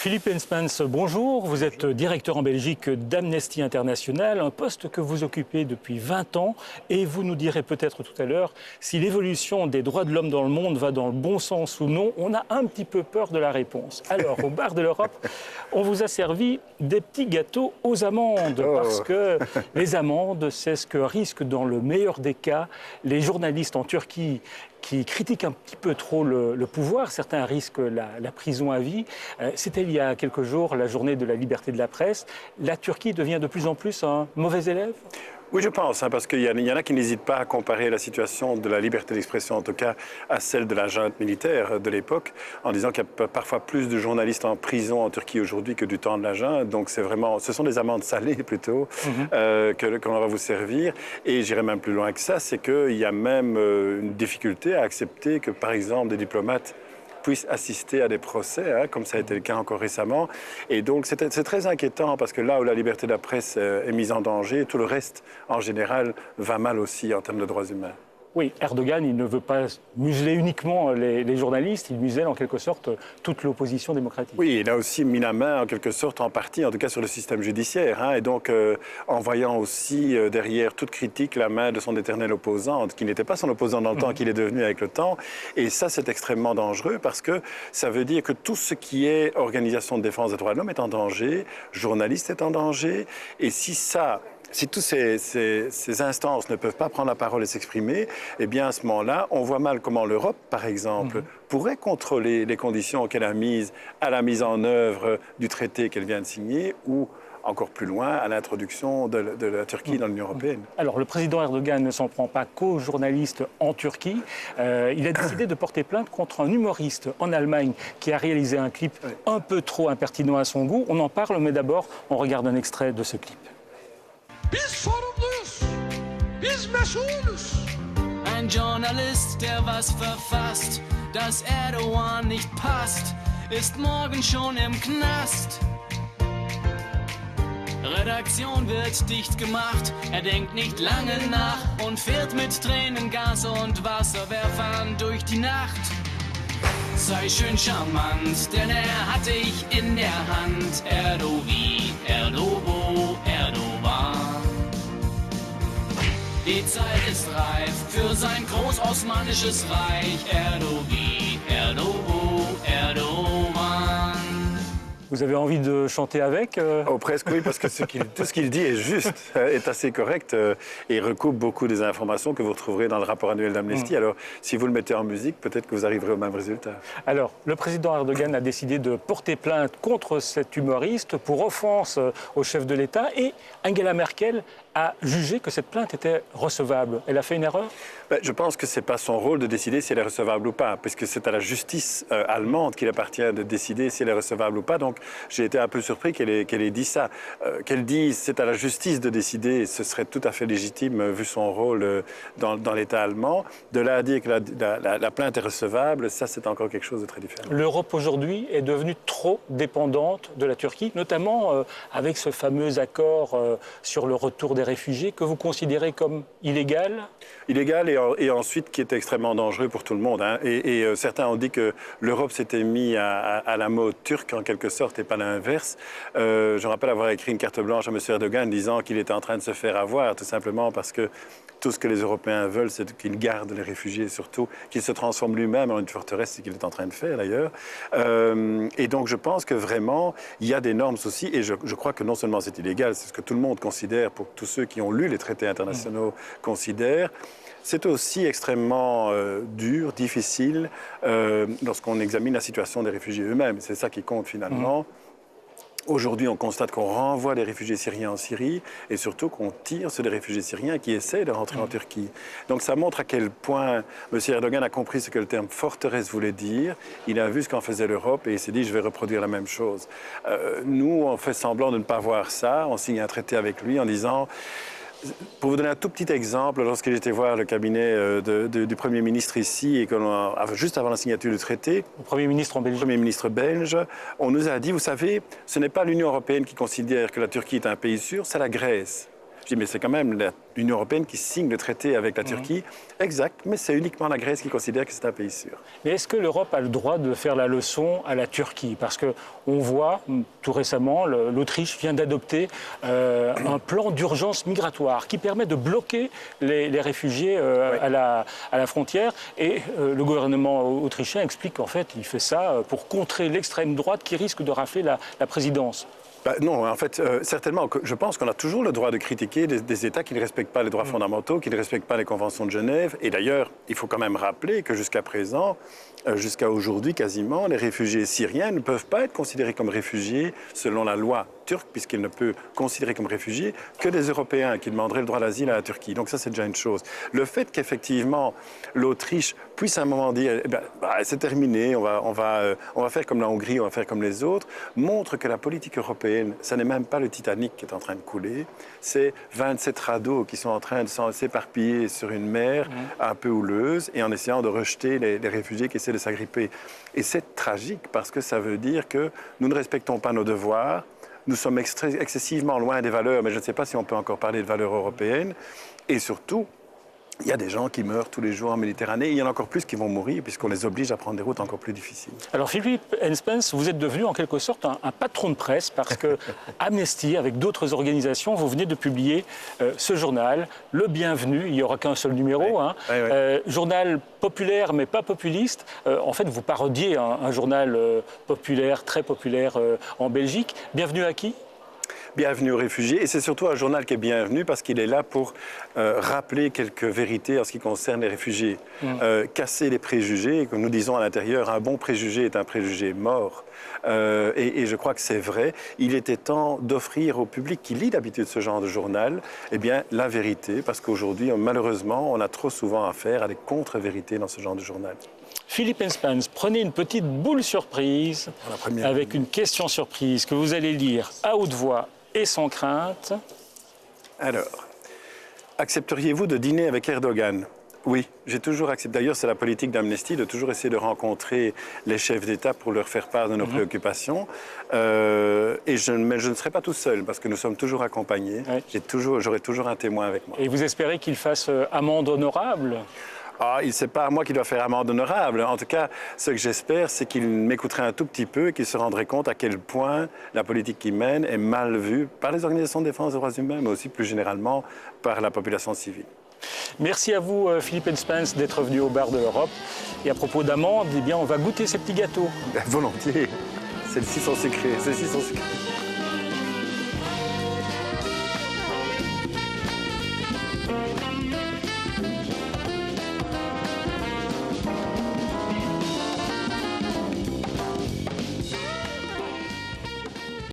Philippe Hensmans, bonjour. Vous êtes directeur en Belgique d'Amnesty International, un poste que vous occupez depuis 20 ans. Et vous nous direz peut-être tout à l'heure si l'évolution des droits de l'homme dans le monde va dans le bon sens ou non. On a un petit peu peur de la réponse. Alors, au bar de l'Europe, on vous a servi des petits gâteaux aux amandes. Parce que les amandes, c'est ce que risquent dans le meilleur des cas les journalistes en Turquie qui critiquent un petit peu trop le pouvoir. Certains risquent la prison à vie. C'était il y a quelques jours la journée de la liberté de la presse. La Turquie devient de plus en plus un mauvais élève ? Oui, je pense, parce qu'il y en a qui n'hésitent pas à comparer la situation de la liberté d'expression, en tout cas, à celle de la junte militaire de l'époque, en disant qu'il y a parfois plus de journalistes en prison en Turquie aujourd'hui que du temps de la junte. Donc, ce sont des amendes salées plutôt que l'on va vous servir. Et j'irai même plus loin que ça, c'est qu'il y a même une difficulté à accepter que, par exemple, des diplomates puissent assister à des procès, comme ça a été le cas encore récemment. Et donc, c'est très inquiétant parce que là où la liberté de la presse est mise en danger, tout le reste, en général, va mal aussi en termes de droits humains. Oui, Erdogan, il ne veut pas museler uniquement les journalistes, il muselle en quelque sorte toute l'opposition démocratique. Oui, il a aussi mis la main en quelque sorte, en partie, en tout cas sur le système judiciaire. Et donc, en voyant aussi derrière toute critique la main de son éternel opposant, qui n'était pas son opposant dans le temps, qu'il est devenu avec le temps. Et ça, c'est extrêmement dangereux parce que ça veut dire que tout ce qui est organisation de défense des droits de l'homme est en danger, journaliste est en danger. Et si toutes ces instances ne peuvent pas prendre la parole et s'exprimer, eh bien, à ce moment-là, on voit mal comment l'Europe, par exemple, pourrait contrôler les conditions qu'elle a mises à la mise en œuvre du traité qu'elle vient de signer ou, encore plus loin, à l'introduction de la Turquie dans l'Union européenne. Alors, le président Erdogan ne s'en prend pas qu'aux journalistes en Turquie. Il a décidé de porter plainte contre un humoriste en Allemagne qui a réalisé un clip un peu trop impertinent à son goût. On en parle, mais d'abord, on regarde un extrait de ce clip. Biz sorumluyuz, biz mesulüz. Ein Journalist, der was verfasst, dass Erdogan nicht passt, ist morgen schon im Knast. Redaktion wird dicht gemacht, er denkt nicht lange nach und fährt mit Tränengas und Wasserwerfern durch die Nacht. Sei schön charmant, denn er hat dich in der Hand, Erdovi, Erdobo, Erdogan. Die Zeit ist reif für sein großosmanisches Reich. Erdogan, Erdogan, Erdogan. Vous avez envie de chanter avec Oh, presque oui, parce que tout ce qu'il dit est juste, est assez correct et recoupe beaucoup des informations que vous retrouverez dans le rapport annuel d'Amnesty. Alors, si vous le mettez en musique, peut-être que vous arriverez au même résultat. Alors, le président Erdogan a décidé de porter plainte contre cet humoriste pour offense au chef de l'État et Angela Merkel a jugé que cette plainte était recevable. Elle a fait une erreur ? Je pense que ce n'est pas son rôle de décider si elle est recevable ou pas, puisque c'est à la justice allemande qu'il appartient de décider si elle est recevable ou pas. Donc, j'ai été un peu surpris qu'elle ait dit ça. Qu'elle dise c'est à la justice de décider, ce serait tout à fait légitime vu son rôle dans l'État allemand. De là à dire que la plainte est recevable, ça c'est encore quelque chose de très différent. L'Europe aujourd'hui est devenue trop dépendante de la Turquie, notamment avec ce fameux accord sur le retour des réfugiés que vous considérez comme illégal ? Illégal et ensuite qui est extrêmement dangereux pour tout le monde. Et certains ont dit que l'Europe s'était mise à la mode turque en quelque sorte et pas l'inverse. Je me rappelle avoir écrit une carte blanche à M. Erdogan disant qu'il était en train de se faire avoir tout simplement parce que tout ce que les Européens veulent, c'est qu'il garde les réfugiés, surtout qu'il se transforme lui-même en une forteresse, ce qu'il est en train de faire d'ailleurs. Et donc je pense que vraiment, il y a des normes aussi, et je crois que non seulement c'est illégal, c'est ce que tout le monde considère, pour tous ceux qui ont lu les traités internationaux considèrent. C'est aussi extrêmement dur, difficile, lorsqu'on examine la situation des réfugiés eux-mêmes. C'est ça qui compte finalement. Aujourd'hui, on constate qu'on renvoie des réfugiés syriens en Syrie et surtout qu'on tire sur des réfugiés syriens qui essaient de rentrer en Turquie. Donc ça montre à quel point M. Erdogan a compris ce que le terme forteresse voulait dire. Il a vu ce qu'en faisait l'Europe et il s'est dit je vais reproduire la même chose. Nous, on fait semblant de ne pas voir ça. On signe un traité avec lui en disant... Pour vous donner un tout petit exemple, lorsque j'étais voir le cabinet du Premier ministre ici, et juste avant la signature du traité, le Premier ministre en Belgique. Le Premier ministre belge, on nous a dit, vous savez, ce n'est pas l'Union européenne qui considère que la Turquie est un pays sûr, c'est la Grèce. Je dis, mais c'est quand même l'Union européenne qui signe le traité avec la Turquie. Exact, mais c'est uniquement la Grèce qui considère que c'est un pays sûr. Mais est-ce que l'Europe a le droit de faire la leçon à la Turquie? Parce qu'on voit, tout récemment, l'Autriche vient d'adopter un plan d'urgence migratoire qui permet de bloquer les réfugiés à la frontière. Et le gouvernement autrichien explique qu'en fait, il fait ça pour contrer l'extrême droite qui risque de rafler la présidence. Non, en fait, certainement, je pense qu'on a toujours le droit de critiquer des États qui ne respectent pas les droits fondamentaux, qui ne respectent pas les conventions de Genève. Et d'ailleurs, il faut quand même rappeler que jusqu'à présent, jusqu'à aujourd'hui quasiment, les réfugiés syriens ne peuvent pas être considérés comme réfugiés selon la loi turque, puisqu'il ne peut considérer comme réfugiés que des Européens qui demanderaient le droit d'asile à la Turquie. Donc ça, c'est déjà une chose. Le fait qu'effectivement, l'Autriche puisse à un moment dire c'est terminé, on va faire comme la Hongrie, on va faire comme les autres, montre que la politique européenne, ça n'est même pas le Titanic qui est en train de couler, c'est 27 radeaux qui sont en train de s'éparpiller sur une mer un peu houleuse et en essayant de rejeter les réfugiés qui essaient de s'agripper. Et c'est tragique parce que ça veut dire que nous ne respectons pas nos devoirs, nous sommes excessivement loin des valeurs, mais je ne sais pas si on peut encore parler de valeurs européennes. Et surtout, il y a des gens qui meurent tous les jours en Méditerranée. Et il y en a encore plus qui vont mourir puisqu'on les oblige à prendre des routes encore plus difficiles. Alors Philippe Henspens, vous êtes devenu en quelque sorte un patron de presse parce que Amnesty, avec d'autres organisations, vous venez de publier ce journal, Le Bienvenu. Il n'y aura qu'un seul numéro. Journal populaire mais pas populiste. En fait, vous parodiez un journal populaire, très populaire en Belgique. Bienvenue à qui ? Bienvenue aux réfugiés. Et c'est surtout un journal qui est bienvenu parce qu'il est là pour rappeler quelques vérités en ce qui concerne les réfugiés. Casser les préjugés. Comme nous disons à l'intérieur, un bon préjugé est un préjugé mort. Et je crois que c'est vrai. Il était temps d'offrir au public qui lit d'habitude ce genre de journal la vérité. Parce qu'aujourd'hui, malheureusement, on a trop souvent affaire à des contre-vérités dans ce genre de journal. Philippe Henspens, prenez une petite boule surprise avec une question surprise que vous allez lire à haute voix et sans crainte. Alors, accepteriez-vous de dîner avec Erdogan ? Oui, j'ai toujours accepté. D'ailleurs, c'est la politique d'Amnesty de toujours essayer de rencontrer les chefs d'État pour leur faire part de nos préoccupations. Mais je ne serai pas tout seul parce que nous sommes toujours accompagnés. J'aurai toujours un témoin avec moi. Et vous espérez qu'il fasse amende honorable ? C'est pas à moi qui doit faire amende honorable. En tout cas, ce que j'espère, c'est qu'il m'écouterait un tout petit peu et qu'il se rendrait compte à quel point la politique qu'il mène est mal vue par les organisations de défense des droits humains, mais aussi plus généralement par la population civile. Merci à vous, Philippe Henspens, d'être venu au bar de l'Europe. Et à propos d'amande, on va goûter ces petits gâteaux. Volontiers. Celles-ci sont sucrées.